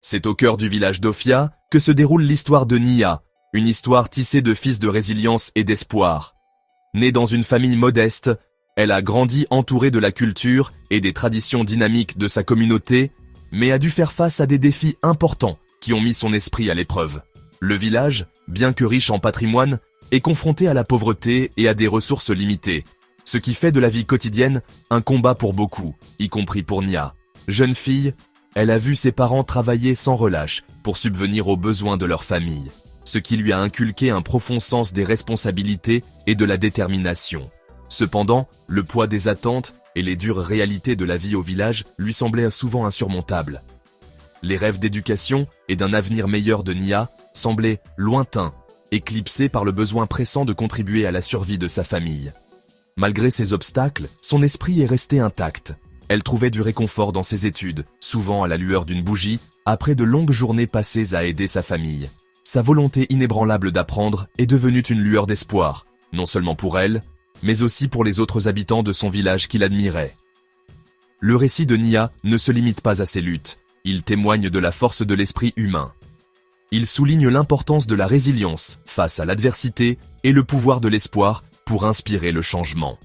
C'est au cœur du village d'Ofia que se déroule l'histoire de Nia, une histoire tissée de fils de résilience et d'espoir. Née dans une famille modeste, elle a grandi entourée de la culture et des traditions dynamiques de sa communauté, mais a dû faire face à des défis importants qui ont mis son esprit à l'épreuve. Le village, bien que riche en patrimoine, est confronté à la pauvreté et à des ressources limitées, ce qui fait de la vie quotidienne un combat pour beaucoup, y compris pour Nia. Jeune fille, elle a vu ses parents travailler sans relâche pour subvenir aux besoins de leur famille, ce qui lui a inculqué un profond sens des responsabilités et de la détermination. Cependant, le poids des attentes et les dures réalités de la vie au village lui semblaient souvent insurmontables. Les rêves d'éducation et d'un avenir meilleur de Nia semblaient lointains, éclipsés par le besoin pressant de contribuer à la survie de sa famille. Malgré ces obstacles, son esprit est resté intact. Elle trouvait du réconfort dans ses études, souvent à la lueur d'une bougie, après de longues journées passées à aider sa famille. Sa volonté inébranlable d'apprendre est devenue une lueur d'espoir, non seulement pour elle, mais aussi pour les autres habitants de son village qui l'admiraient. Le récit de Nia ne se limite pas à ses luttes, il témoigne de la force de l'esprit humain. Il souligne l'importance de la résilience face à l'adversité et le pouvoir de l'espoir pour inspirer le changement.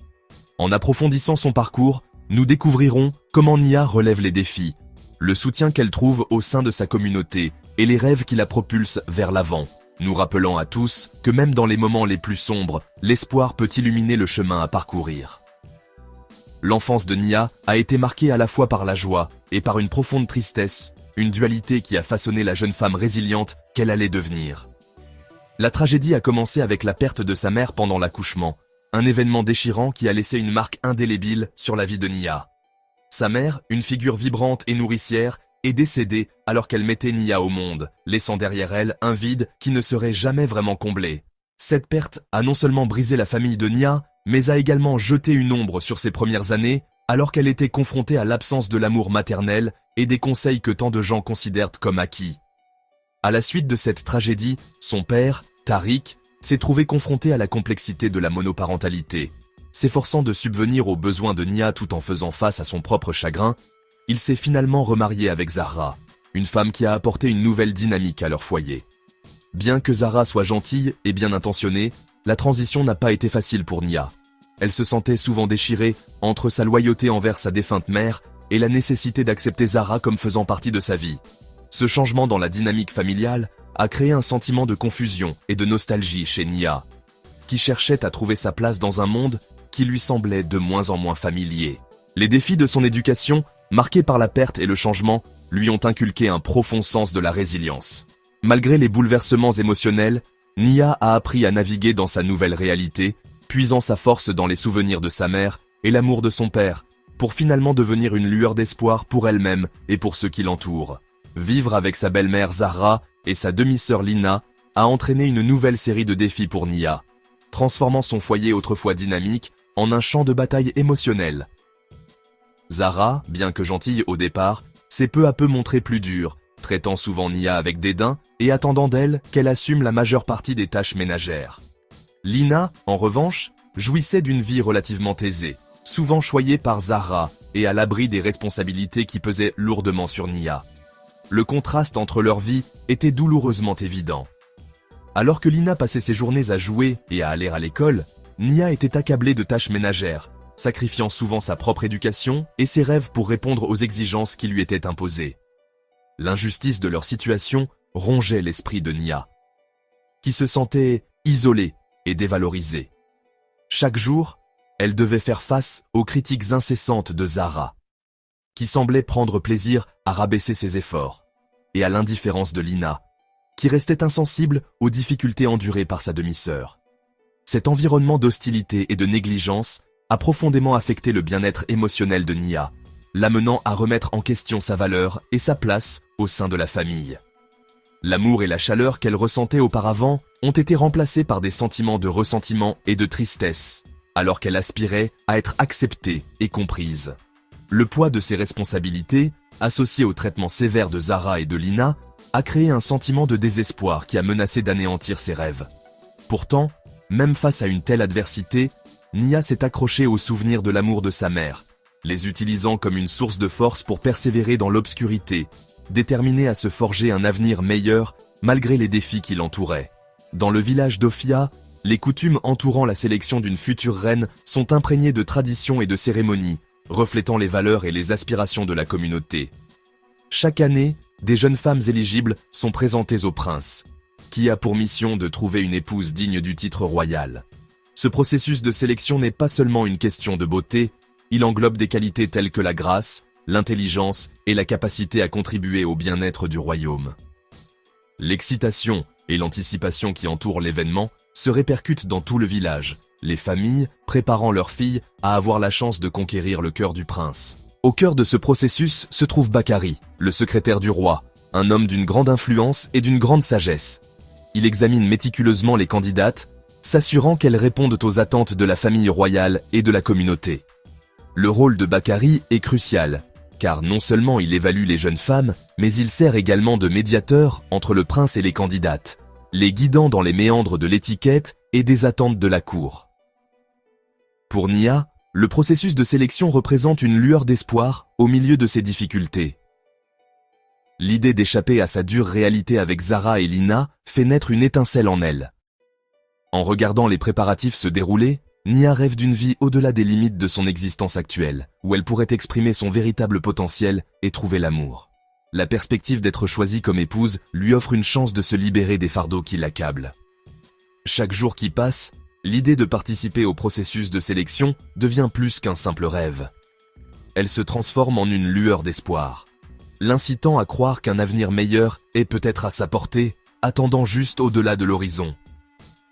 En approfondissant son parcours, nous découvrirons comment Nia relève les défis, le soutien qu'elle trouve au sein de sa communauté et les rêves qui la propulsent vers l'avant, nous rappelant à tous que même dans les moments les plus sombres, l'espoir peut illuminer le chemin à parcourir. L'enfance de Nia a été marquée à la fois par la joie et par une profonde tristesse, une dualité qui a façonné la jeune femme résiliente qu'elle allait devenir. La tragédie a commencé avec la perte de sa mère pendant l'accouchement, un événement déchirant qui a laissé une marque indélébile sur la vie de Nia. Sa mère, une figure vibrante et nourricière, est décédée alors qu'elle mettait Nia au monde, laissant derrière elle un vide qui ne serait jamais vraiment comblé. Cette perte a non seulement brisé la famille de Nia, mais a également jeté une ombre sur ses premières années, alors qu'elle était confrontée à l'absence de l'amour maternel et des conseils que tant de gens considèrent comme acquis. À la suite de cette tragédie, son père, Tariq, s'est trouvé confronté à la complexité de la monoparentalité. S'efforçant de subvenir aux besoins de Nia tout en faisant face à son propre chagrin, il s'est finalement remarié avec Zahra, une femme qui a apporté une nouvelle dynamique à leur foyer. Bien que Zahra soit gentille et bien intentionnée, la transition n'a pas été facile pour Nia. Elle se sentait souvent déchirée entre sa loyauté envers sa défunte mère et la nécessité d'accepter Zahra comme faisant partie de sa vie. Ce changement dans la dynamique familiale a créé un sentiment de confusion et de nostalgie chez Nia, qui cherchait à trouver sa place dans un monde qui lui semblait de moins en moins familier. Les défis de son éducation, marqués par la perte et le changement, lui ont inculqué un profond sens de la résilience. Malgré les bouleversements émotionnels, Nia a appris à naviguer dans sa nouvelle réalité, puisant sa force dans les souvenirs de sa mère et l'amour de son père, pour finalement devenir une lueur d'espoir pour elle-même et pour ceux qui l'entourent. Vivre avec sa belle-mère Zahra et sa demi-sœur Lina a entraîné une nouvelle série de défis pour Nia, transformant son foyer autrefois dynamique en un champ de bataille émotionnel. Zahra, bien que gentille au départ, s'est peu à peu montrée plus dure, traitant souvent Nia avec dédain et attendant d'elle qu'elle assume la majeure partie des tâches ménagères. Lina, en revanche, jouissait d'une vie relativement aisée, souvent choyée par Zahra et à l'abri des responsabilités qui pesaient lourdement sur Nia. Le contraste entre leurs vies était douloureusement évident. Alors que Lina passait ses journées à jouer et à aller à l'école, Nia était accablée de tâches ménagères, sacrifiant souvent sa propre éducation et ses rêves pour répondre aux exigences qui lui étaient imposées. L'injustice de leur situation rongeait l'esprit de Nia, qui se sentait isolée et dévalorisée. Chaque jour, elle devait faire face aux critiques incessantes de Zahra, qui semblait prendre plaisir à rabaisser ses efforts, et à l'indifférence de Lina, qui restait insensible aux difficultés endurées par sa demi-sœur. Cet environnement d'hostilité et de négligence a profondément affecté le bien-être émotionnel de Nia, l'amenant à remettre en question sa valeur et sa place au sein de la famille. L'amour et la chaleur qu'elle ressentait auparavant ont été remplacés par des sentiments de ressentiment et de tristesse, alors qu'elle aspirait à être acceptée et comprise. Le poids de ses responsabilités, associé au traitement sévère de Zahra et de Lina, a créé un sentiment de désespoir qui a menacé d'anéantir ses rêves. Pourtant, même face à une telle adversité, Nia s'est accrochée aux souvenirs de l'amour de sa mère, les utilisant comme une source de force pour persévérer dans l'obscurité déterminée à se forger un avenir meilleur malgré les défis qui l'entouraient. Dans le village d'Ophia, les coutumes entourant la sélection d'une future reine sont imprégnées de traditions et de cérémonies, reflétant les valeurs et les aspirations de la communauté. Chaque année, des jeunes femmes éligibles sont présentées au prince, qui a pour mission de trouver une épouse digne du titre royal. Ce processus de sélection n'est pas seulement une question de beauté, il englobe des qualités telles que la grâce, l'intelligence et la capacité à contribuer au bien-être du royaume. L'excitation et l'anticipation qui entourent l'événement se répercutent dans tout le village, les familles préparant leurs filles à avoir la chance de conquérir le cœur du prince. Au cœur de ce processus se trouve Bakari, le secrétaire du roi, un homme d'une grande influence et d'une grande sagesse. Il examine méticuleusement les candidates, s'assurant qu'elles répondent aux attentes de la famille royale et de la communauté. Le rôle de Bakari est crucial, car non seulement il évalue les jeunes femmes, mais il sert également de médiateur entre le prince et les candidates, les guidant dans les méandres de l'étiquette et des attentes de la cour. Pour Nia, le processus de sélection représente une lueur d'espoir au milieu de ses difficultés. L'idée d'échapper à sa dure réalité avec Zara et Lina fait naître une étincelle en elle. En regardant les préparatifs se dérouler, Nia rêve d'une vie au-delà des limites de son existence actuelle, où elle pourrait exprimer son véritable potentiel et trouver l'amour. La perspective d'être choisie comme épouse lui offre une chance de se libérer des fardeaux qui l'accablent. Chaque jour qui passe, l'idée de participer au processus de sélection devient plus qu'un simple rêve. Elle se transforme en une lueur d'espoir, l'incitant à croire qu'un avenir meilleur est peut-être à sa portée, attendant juste au-delà de l'horizon.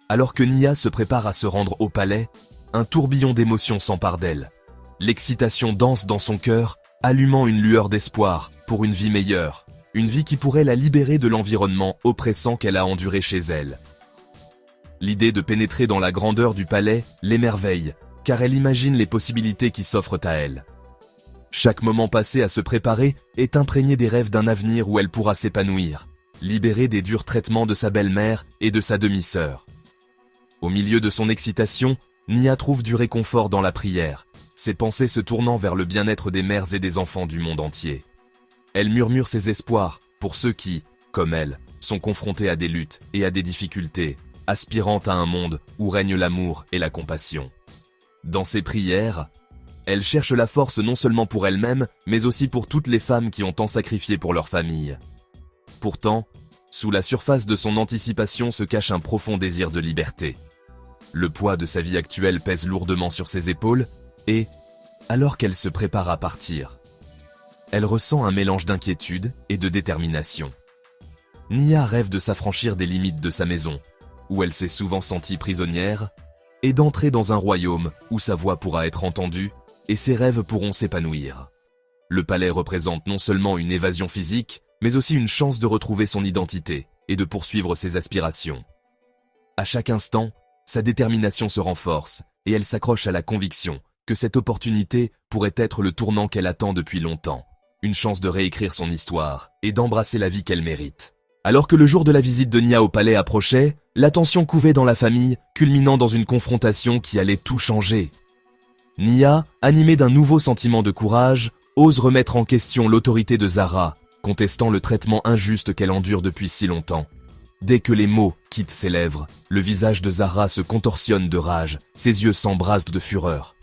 Alors que Nia se prépare à se rendre au palais, un tourbillon d'émotions s'empare d'elle. L'excitation danse dans son cœur, allumant une lueur d'espoir pour une vie meilleure, une vie qui pourrait la libérer de l'environnement oppressant qu'elle a enduré chez elle. L'idée de pénétrer dans la grandeur du palais l'émerveille, car elle imagine les possibilités qui s'offrent à elle. Chaque moment passé à se préparer est imprégné des rêves d'un avenir où elle pourra s'épanouir, libérée des durs traitements de sa belle-mère et de sa demi-sœur. Au milieu de son excitation, Nia trouve du réconfort dans la prière, ses pensées se tournant vers le bien-être des mères et des enfants du monde entier. Elle murmure ses espoirs pour ceux qui, comme elle, sont confrontés à des luttes et à des difficultés, aspirant à un monde où règne l'amour et la compassion. Dans ses prières, elle cherche la force non seulement pour elle-même, mais aussi pour toutes les femmes qui ont tant sacrifié pour leur famille. Pourtant, sous la surface de son anticipation se cache un profond désir de liberté. Le poids de sa vie actuelle pèse lourdement sur ses épaules et, alors qu'elle se prépare à partir, elle ressent un mélange d'inquiétude et de détermination. Nia rêve de s'affranchir des limites de sa maison, où elle s'est souvent sentie prisonnière, et d'entrer dans un royaume où sa voix pourra être entendue et ses rêves pourront s'épanouir. Le palais représente non seulement une évasion physique, mais aussi une chance de retrouver son identité et de poursuivre ses aspirations. À chaque instant, sa détermination se renforce et elle s'accroche à la conviction que cette opportunité pourrait être le tournant qu'elle attend depuis longtemps, une chance de réécrire son histoire et d'embrasser la vie qu'elle mérite. Alors que le jour de la visite de Nia au palais approchait, la tension couvait dans la famille, culminant dans une confrontation qui allait tout changer. Nia, animée d'un nouveau sentiment de courage, ose remettre en question l'autorité de Zara, contestant le traitement injuste qu'elle endure depuis si longtemps. Dès que les mots quittent ses lèvres, le visage de Zara se contorsionne de rage, ses yeux s'embrasent de fureur.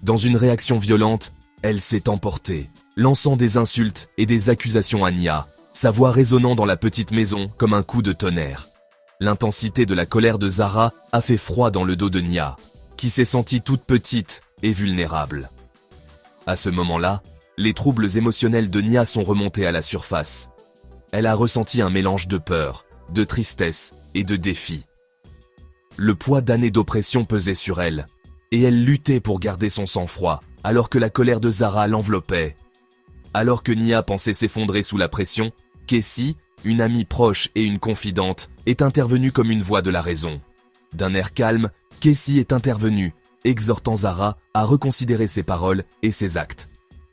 Dans une réaction violente, elle s'est emportée, lançant des insultes et des accusations à Nia, sa voix résonnant dans la petite maison comme un coup de tonnerre. L'intensité de la colère de Zara a fait froid dans le dos de Nia, qui s'est sentie toute petite et vulnérable. À ce moment-là, les troubles émotionnels de Nia sont remontés à la surface. Elle a ressenti un mélange de peur, de tristesse et de défi. Le poids d'années d'oppression pesait sur elle, et elle luttait pour garder son sang-froid, alors que la colère de Zara l'enveloppait. Alors que Nia pensait s'effondrer sous la pression, Cassie, une amie proche et une confidente, est intervenue comme une voix de la raison. D'un air calme, Cassie est intervenue, exhortant Zara à reconsidérer ses paroles et ses actes.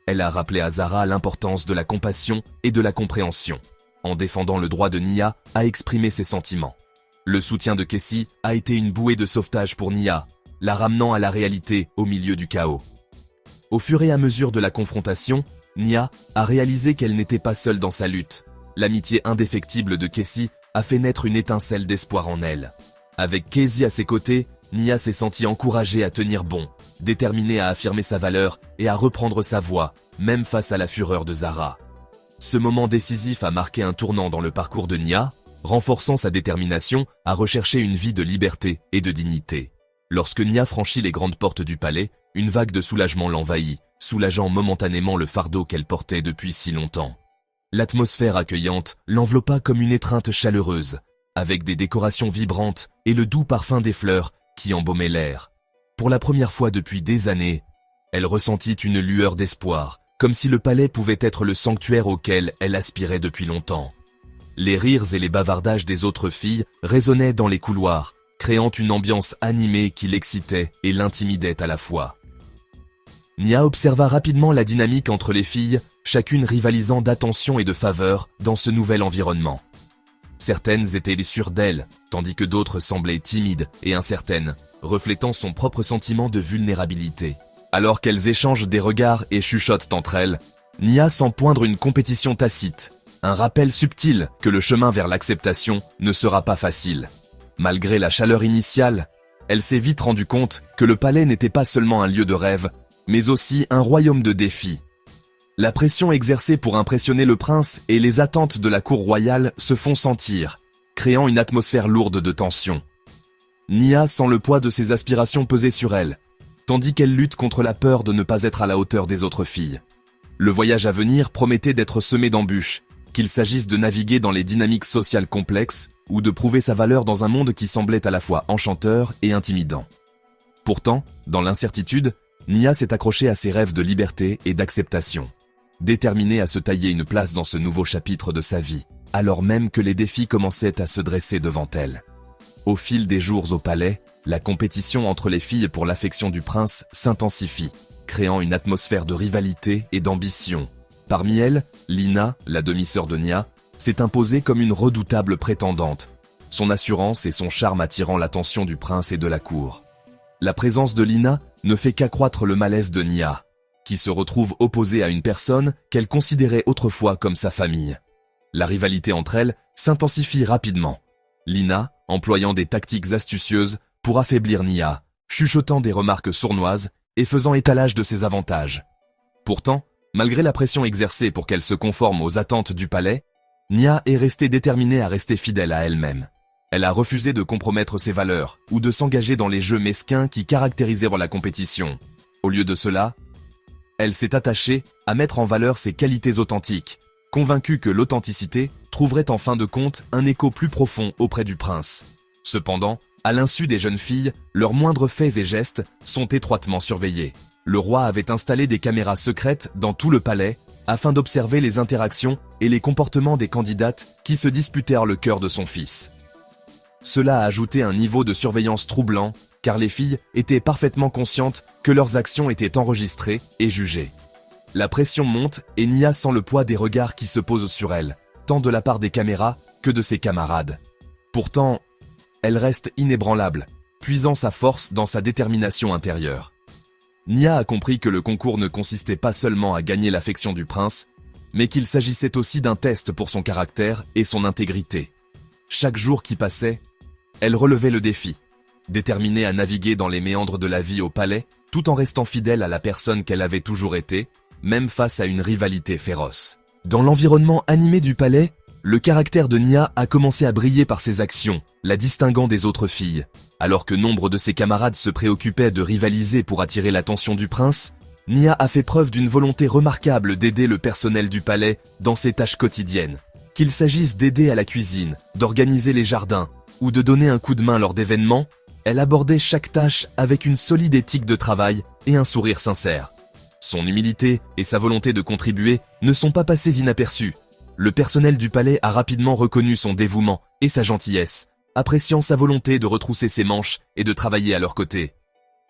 Elle a rappelé à Zara l'importance de la compassion et de la compréhension, en défendant le droit de Nia à exprimer ses sentiments. Le soutien de Cassie a été une bouée de sauvetage pour Nia, la ramenant à la réalité au milieu du chaos. Au fur et à mesure de la confrontation, Nia a réalisé qu'elle n'était pas seule dans sa lutte. l'amitié indéfectible de Casey a fait naître une étincelle d'espoir en elle. Avec Casey à ses côtés, Nia s'est sentie encouragée à tenir bon, déterminée à affirmer sa valeur et à reprendre sa voix, même face à la fureur de Zara. Ce moment décisif a marqué un tournant dans le parcours de Nia, renforçant sa détermination à rechercher une vie de liberté et de dignité. Lorsque Nia franchit les grandes portes du palais, une vague de soulagement l'envahit, soulageant momentanément le fardeau qu'elle portait depuis si longtemps. L'atmosphère accueillante l'enveloppa comme une étreinte chaleureuse, avec des décorations vibrantes et le doux parfum des fleurs qui embaumaient l'air. Pour la première fois depuis des années, elle ressentit une lueur d'espoir, comme si le palais pouvait être le sanctuaire auquel elle aspirait depuis longtemps. Les rires et les bavardages des autres filles résonnaient dans les couloirs, créant une ambiance animée qui l'excitait et l'intimidait à la fois. Nia observa rapidement la dynamique entre les filles, chacune rivalisant d'attention et de faveur dans ce nouvel environnement. Certaines étaient sûres d'elle, tandis que d'autres semblaient timides et incertaines, reflétant son propre sentiment de vulnérabilité. Alors qu'elles échangent des regards et chuchotent entre elles, Nia sent poindre une compétition tacite, un rappel subtil que le chemin vers l'acceptation ne sera pas facile. Malgré la chaleur initiale, elle s'est vite rendue compte que le palais n'était pas seulement un lieu de rêve, mais aussi un royaume de défis. La pression exercée pour impressionner le prince et les attentes de la cour royale se font sentir, créant une atmosphère lourde de tension. Nia sent le poids de ses aspirations peser sur elle, tandis qu'elle lutte contre la peur de ne pas être à la hauteur des autres filles. Le voyage à venir promettait d'être semé d'embûches, qu'il s'agisse de naviguer dans les dynamiques sociales complexes ou de prouver sa valeur dans un monde qui semblait à la fois enchanteur et intimidant. Pourtant, dans l'incertitude, Nia s'est accrochée à ses rêves de liberté et d'acceptation, déterminée à se tailler une place dans ce nouveau chapitre de sa vie, alors même que les défis commençaient à se dresser devant elle. Au fil des jours au palais, la compétition entre les filles pour l'affection du prince s'intensifie, créant une atmosphère de rivalité et d'ambition. Parmi elles, Lina, la demi-sœur de Nia, s'est imposée comme une redoutable prétendante, son assurance et son charme attirant l'attention du prince et de la cour. La présence de Lina ne fait qu'accroître le malaise de Nia, qui se retrouve opposée à une personne qu'elle considérait autrefois comme sa famille. La rivalité entre elles s'intensifie rapidement. Lina, employant des tactiques astucieuses pour affaiblir Nia, chuchotant des remarques sournoises et faisant étalage de ses avantages. Pourtant, malgré la pression exercée pour qu'elle se conforme aux attentes du palais, Nia est restée déterminée à rester fidèle à elle-même. Elle a refusé de compromettre ses valeurs ou de s'engager dans les jeux mesquins qui caractérisèrent la compétition. Au lieu de cela, elle s'est attachée à mettre en valeur ses qualités authentiques, convaincue que l'authenticité trouverait en fin de compte un écho plus profond auprès du prince. Cependant, à l'insu des jeunes filles, leurs moindres faits et gestes sont étroitement surveillés. Le roi avait installé des caméras secrètes dans tout le palais afin d'observer les interactions et les comportements des candidates qui se disputèrent le cœur de son fils. Cela a ajouté un niveau de surveillance troublant, car les filles étaient parfaitement conscientes que leurs actions étaient enregistrées et jugées. La pression monte et Nia sent le poids des regards qui se posent sur elle, tant de la part des caméras que de ses camarades. Pourtant, elle reste inébranlable, puisant sa force dans sa détermination intérieure. Nia a compris que le concours ne consistait pas seulement à gagner l'affection du prince, mais qu'il s'agissait aussi d'un test pour son caractère et son intégrité. Chaque jour qui passait, elle relevait le défi, déterminée à naviguer dans les méandres de la vie au palais, tout en restant fidèle à la personne qu'elle avait toujours été, même face à une rivalité féroce. Dans l'environnement animé du palais, le caractère de Nia a commencé à briller par ses actions, la distinguant des autres filles. Alors que nombre de ses camarades se préoccupaient de rivaliser pour attirer l'attention du prince, Nia a fait preuve d'une volonté remarquable d'aider le personnel du palais dans ses tâches quotidiennes. Qu'il s'agisse d'aider à la cuisine, d'organiser les jardins, ou de donner un coup de main lors d'événements, elle abordait chaque tâche avec une solide éthique de travail et un sourire sincère. Son humilité et sa volonté de contribuer ne sont pas passées inaperçues. Le personnel du palais a rapidement reconnu son dévouement et sa gentillesse, appréciant sa volonté de retrousser ses manches et de travailler à leur côté.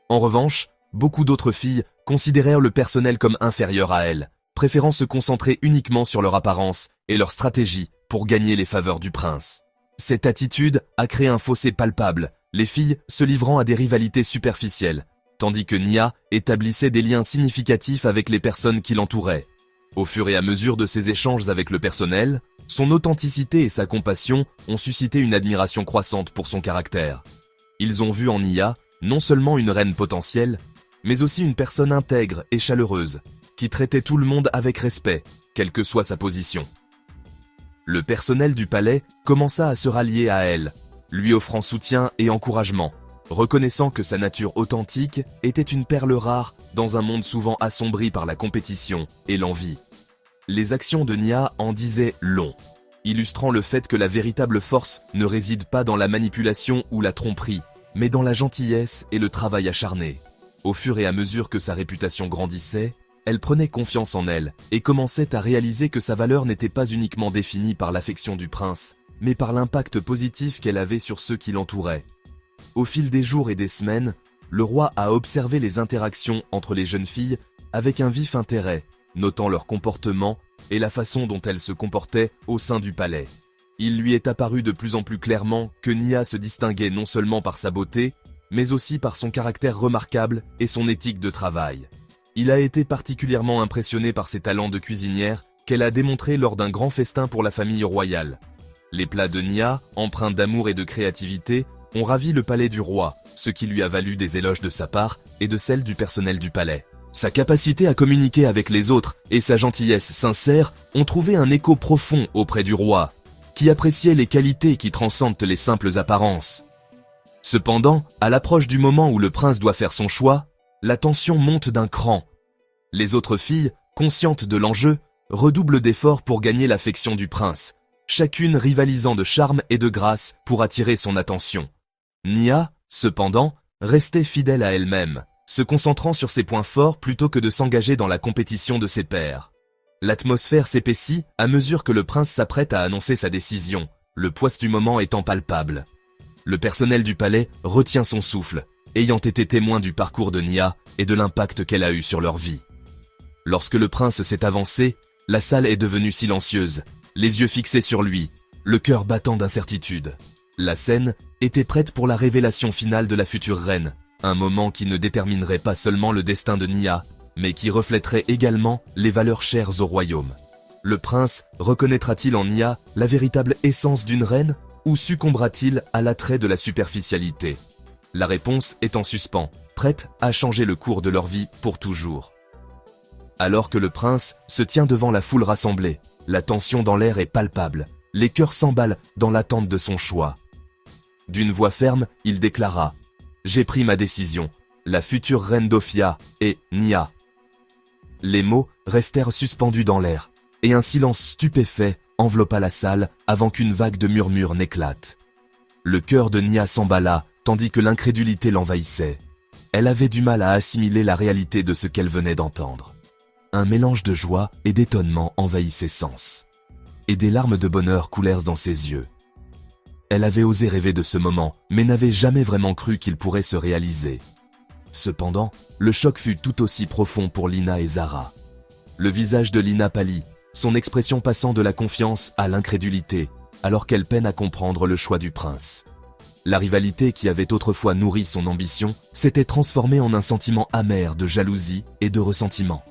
En revanche, beaucoup d'autres filles considérèrent le personnel comme inférieur à elles, préférant se concentrer uniquement sur leur apparence et leur stratégie pour gagner les faveurs du prince. Cette attitude a créé un fossé palpable, les filles se livrant à des rivalités superficielles, tandis que Nia établissait des liens significatifs avec les personnes qui l'entouraient. Au fur et à mesure de ses échanges avec le personnel, Son authenticité et sa compassion ont suscité une admiration croissante pour son caractère. Ils ont vu en Nia non seulement une reine potentielle, mais aussi une personne intègre et chaleureuse, qui traitait tout le monde avec respect, quelle que soit sa position. Le personnel du palais commença à se rallier à elle, lui offrant soutien et encouragement, reconnaissant que sa nature authentique était une perle rare dans un monde souvent assombri par la compétition et l'envie. Les actions de Nia en disaient long, illustrant le fait que la véritable force ne réside pas dans la manipulation ou la tromperie, mais dans la gentillesse et le travail acharné. Au fur et à mesure que sa réputation grandissait, elle prenait confiance en elle et commençait à réaliser que sa valeur n'était pas uniquement définie par l'affection du prince, mais par l'impact positif qu'elle avait sur ceux qui l'entouraient. Au fil des jours et des semaines, le roi a observé les interactions entre les jeunes filles avec un vif intérêt, notant leur comportement et la façon dont elles se comportaient au sein du palais. Il lui est apparu de plus en plus clairement que Nia se distinguait non seulement par sa beauté, mais aussi par son caractère remarquable et son éthique de travail. Il a été particulièrement impressionné par ses talents de cuisinière qu'elle a démontrés lors d'un grand festin pour la famille royale. Les plats de Nia, empreints d'amour et de créativité, ont ravi le palais du roi, ce qui lui a valu des éloges de sa part et de celle du personnel du palais. Sa capacité à communiquer avec les autres et sa gentillesse sincère ont trouvé un écho profond auprès du roi, qui appréciait les qualités qui transcendent les simples apparences. Cependant, à l'approche du moment où le prince doit faire son choix, la tension monte d'un cran. Les autres filles, conscientes de l'enjeu, redoublent d'efforts pour gagner l'affection du prince, chacune rivalisant de charme et de grâce pour attirer son attention. Nia, cependant, restait fidèle à elle-même, se concentrant sur ses points forts plutôt que de s'engager dans la compétition de ses pairs. L'atmosphère s'épaissit à mesure que le prince s'apprête à annoncer sa décision, le poids du moment étant palpable. Le personnel du palais retient son souffle, ayant été témoin du parcours de Nia et de l'impact qu'elle a eu sur leur vie. Lorsque le prince s'est avancé, la salle est devenue silencieuse, les yeux fixés sur lui, le cœur battant d'incertitude. La scène était prête pour la révélation finale de la future reine, un moment qui ne déterminerait pas seulement le destin de Nia, mais qui reflèterait également les valeurs chères au royaume. Le prince reconnaîtra-t-il en Nia la véritable essence d'une reine, ou succombera-t-il à l'attrait de la superficialité ? La réponse est en suspens, prête à changer le cours de leur vie pour toujours. Alors que le prince se tient devant la foule rassemblée, la tension dans l'air est palpable, les cœurs s'emballent dans l'attente de son choix. D'une voix ferme, il déclara « J'ai pris ma décision, la future reine d'Ophia est Nia ». Les mots restèrent suspendus dans l'air, et un silence stupéfait enveloppa la salle avant qu'une vague de murmures n'éclate. Le cœur de Nia s'emballa, tandis que l'incrédulité l'envahissait. Elle avait du mal à assimiler la réalité de ce qu'elle venait d'entendre. Un mélange de joie et d'étonnement envahit ses sens. Et des larmes de bonheur coulèrent dans ses yeux. Elle avait osé rêver de ce moment, mais n'avait jamais vraiment cru qu'il pourrait se réaliser. Cependant, le choc fut tout aussi profond pour Lina et Zara. Le visage de Lina pâlit, son expression passant de la confiance à l'incrédulité, alors qu'elle peine à comprendre le choix du prince. La rivalité qui avait autrefois nourri son ambition s'était transformée en un sentiment amer de jalousie et de ressentiment.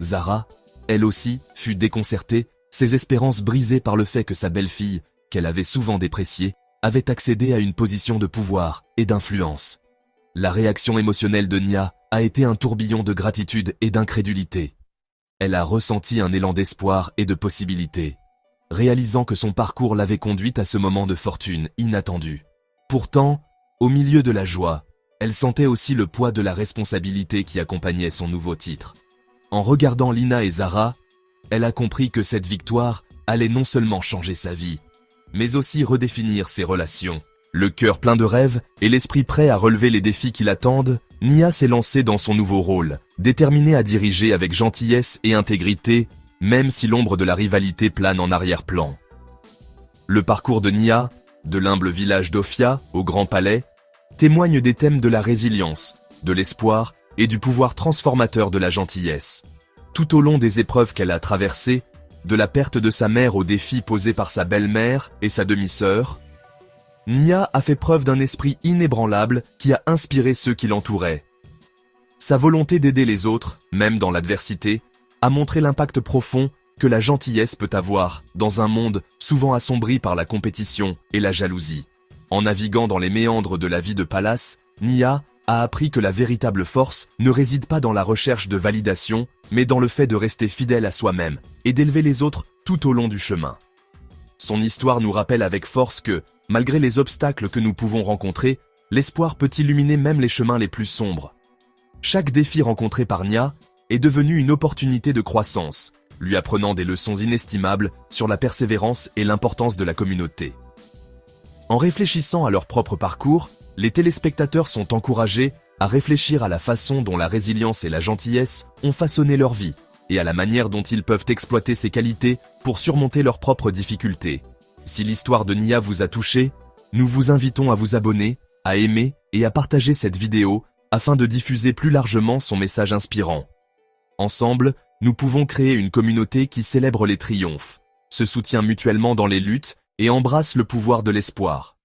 Zara, elle aussi, fut déconcertée, ses espérances brisées par le fait que sa belle-fille, qu'elle avait souvent dépréciée, avait accédé à une position de pouvoir et d'influence. La réaction émotionnelle de Nia a été un tourbillon de gratitude et d'incrédulité. Elle a ressenti un élan d'espoir et de possibilité, réalisant que son parcours l'avait conduite à ce moment de fortune inattendu. Pourtant, au milieu de la joie, elle sentait aussi le poids de la responsabilité qui accompagnait son nouveau titre. En regardant Lina et Zara, elle a compris que cette victoire allait non seulement changer sa vie, mais aussi redéfinir ses relations. Le cœur plein de rêves et l'esprit prêt à relever les défis qui l'attendent, Nia s'est lancée dans son nouveau rôle, déterminée à diriger avec gentillesse et intégrité, même si l'ombre de la rivalité plane en arrière-plan. Le parcours de Nia, de l'humble village d'Ophia au grand palais, témoigne des thèmes de la résilience, de l'espoir et du pouvoir transformateur de la gentillesse. Tout au long des épreuves qu'elle a traversées, de la perte de sa mère aux défis posés par sa belle-mère et sa demi-sœur, Nia a fait preuve d'un esprit inébranlable qui a inspiré ceux qui l'entouraient. Sa volonté d'aider les autres, même dans l'adversité, a montré l'impact profond que la gentillesse peut avoir dans un monde souvent assombri par la compétition et la jalousie. En naviguant dans les méandres de la vie de Pallas, Nia a appris que la véritable force ne réside pas dans la recherche de validation, mais dans le fait de rester fidèle à soi-même et d'élever les autres tout au long du chemin. Son histoire nous rappelle avec force que, malgré les obstacles que nous pouvons rencontrer, l'espoir peut illuminer même les chemins les plus sombres. Chaque défi rencontré par Nia est devenu une opportunité de croissance, lui apprenant des leçons inestimables sur la persévérance et l'importance de la communauté. En réfléchissant à leur propre parcours, les téléspectateurs sont encouragés à réfléchir à la façon dont la résilience et la gentillesse ont façonné leur vie, et à la manière dont ils peuvent exploiter ces qualités pour surmonter leurs propres difficultés. Si l'histoire de Nia vous a touché, nous vous invitons à vous abonner, à aimer et à partager cette vidéo afin de diffuser plus largement son message inspirant. Ensemble, nous pouvons créer une communauté qui célèbre les triomphes, se soutient mutuellement dans les luttes et embrasse le pouvoir de l'espoir.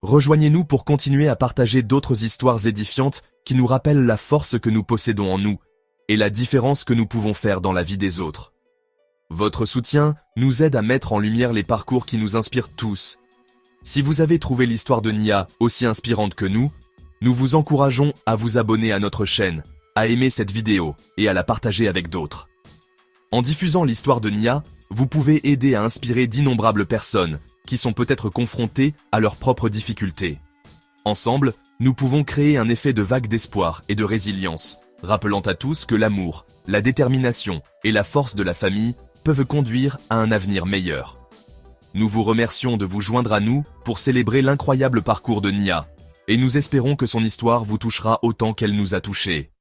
Rejoignez-nous pour continuer à partager d'autres histoires édifiantes qui nous rappellent la force que nous possédons en nous et la différence que nous pouvons faire dans la vie des autres. Votre soutien nous aide à mettre en lumière les parcours qui nous inspirent tous. Si vous avez trouvé l'histoire de Nia aussi inspirante que nous vous encourageons à vous abonner à notre chaîne, à aimer cette vidéo et à la partager avec d'autres. En diffusant l'histoire de Nia, vous pouvez aider à inspirer d'innombrables personnes qui sont peut-être confrontées à leurs propres difficultés. Ensemble, nous pouvons créer un effet de vague d'espoir et de résilience, rappelant à tous que l'amour, la détermination et la force de la famille peuvent conduire à un avenir meilleur. Nous vous remercions de vous joindre à nous pour célébrer l'incroyable parcours de Nia, et nous espérons que son histoire vous touchera autant qu'elle nous a touchés.